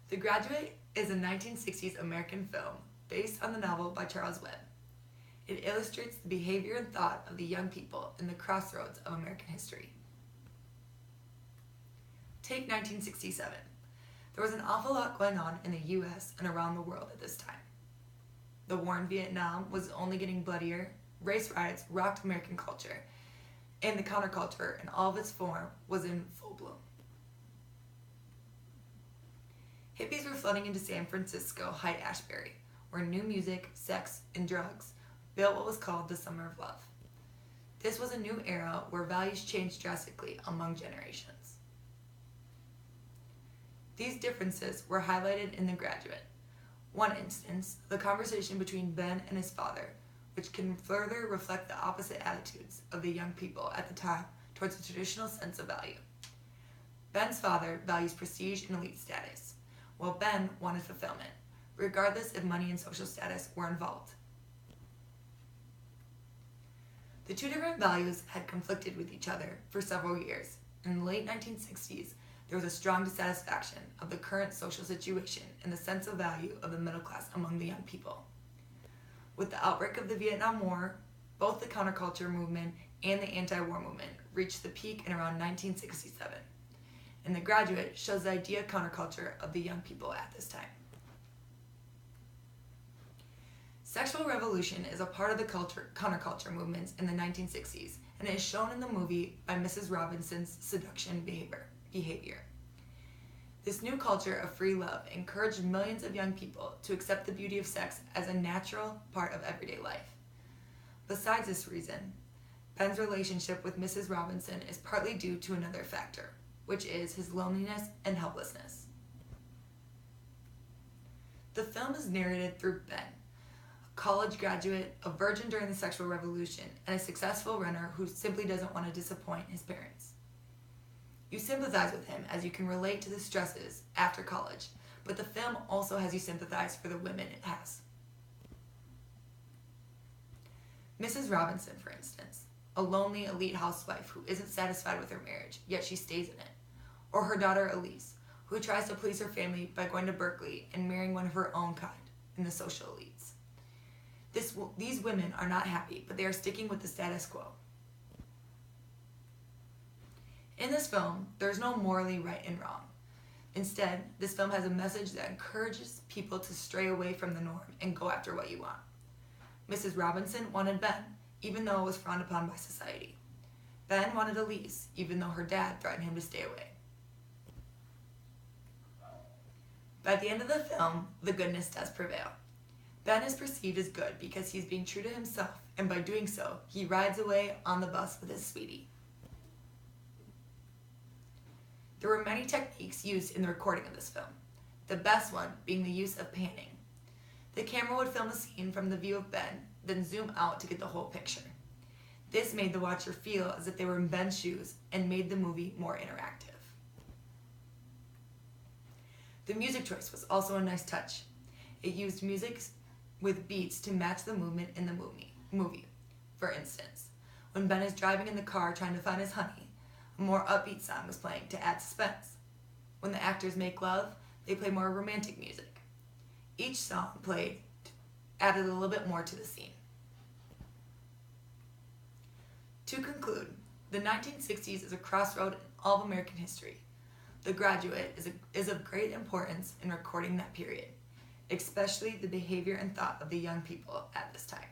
The Graduate is a 1960s American film based on the novel by Charles Webb. It illustrates the behavior and thought of the young people in the crossroads of American history. Take 1967. There was an awful lot going on in the US and around the world at this time. The war in Vietnam was only getting bloodier, race riots rocked American culture, and the counterculture in all of its form was in full bloom. Hippies were flooding into San Francisco Haight-Ashbury, where new music, sex, and drugs built what was called the Summer of Love. This was a new era where values changed drastically among generations. These differences were highlighted in The Graduate. One instance, the conversation between Ben and his father, which can further reflect the opposite attitudes of the young people at the time towards the traditional sense of value. Ben's father values prestige and elite status, while Ben wanted fulfillment, regardless if money and social status were involved. The two different values had conflicted with each other for several years. In the late 1960s, there was a strong dissatisfaction of the current social situation and the sense of value of the middle class among the young people. With the outbreak of the Vietnam War, both the counterculture movement and the anti-war movement reached the peak in around 1967, and The Graduate shows the idea of counterculture of the young people at this time. Sexual revolution is a part of the counterculture movements in the 1960s, and it is shown in the movie by Mrs. Robinson's seduction behavior. This new culture of free love encouraged millions of young people to accept the beauty of sex as a natural part of everyday life. Besides this reason, Ben's relationship with Mrs. Robinson is partly due to another factor, which is his loneliness and helplessness. The film is narrated through Ben, a college graduate, a virgin during the sexual revolution, and a successful runner who simply doesn't want to disappoint his parents. You sympathize with him as you can relate to the stresses after college, but the film also has you sympathize for the women it has. Mrs. Robinson, for instance, a lonely elite housewife who isn't satisfied with her marriage, yet she stays in it. Or her daughter Elise, who tries to please her family by going to Berkeley and marrying one of her own kind in the social elites. These women are not happy, but they are sticking with the status quo. In this film, there is no morally right and wrong. Instead, this film has a message that encourages people to stray away from the norm and go after what you want. Mrs. Robinson wanted Ben, even though it was frowned upon by society. Ben wanted Elise, even though her dad threatened him to stay away. By the end of the film, the goodness does prevail. Ben is perceived as good because he's being true to himself, and by doing so, he rides away on the bus with his sweetie. There were many techniques used in the recording of this film, the best one being the use of panning. The camera would film a scene from the view of Ben, then zoom out to get the whole picture. This made the watcher feel as if they were in Ben's shoes and made the movie more interactive. The music choice was also a nice touch. It used music with beats to match the movement in the movie. For instance, when Ben is driving in the car trying to find his honey, a more upbeat song was playing to add suspense. When the actors make love, they play more romantic music. Each song played added a little bit more to the scene. To conclude, the 1960s is a crossroad in all of American history. The Graduate is of great importance in recording that period, especially the behavior and thought of the young people at this time.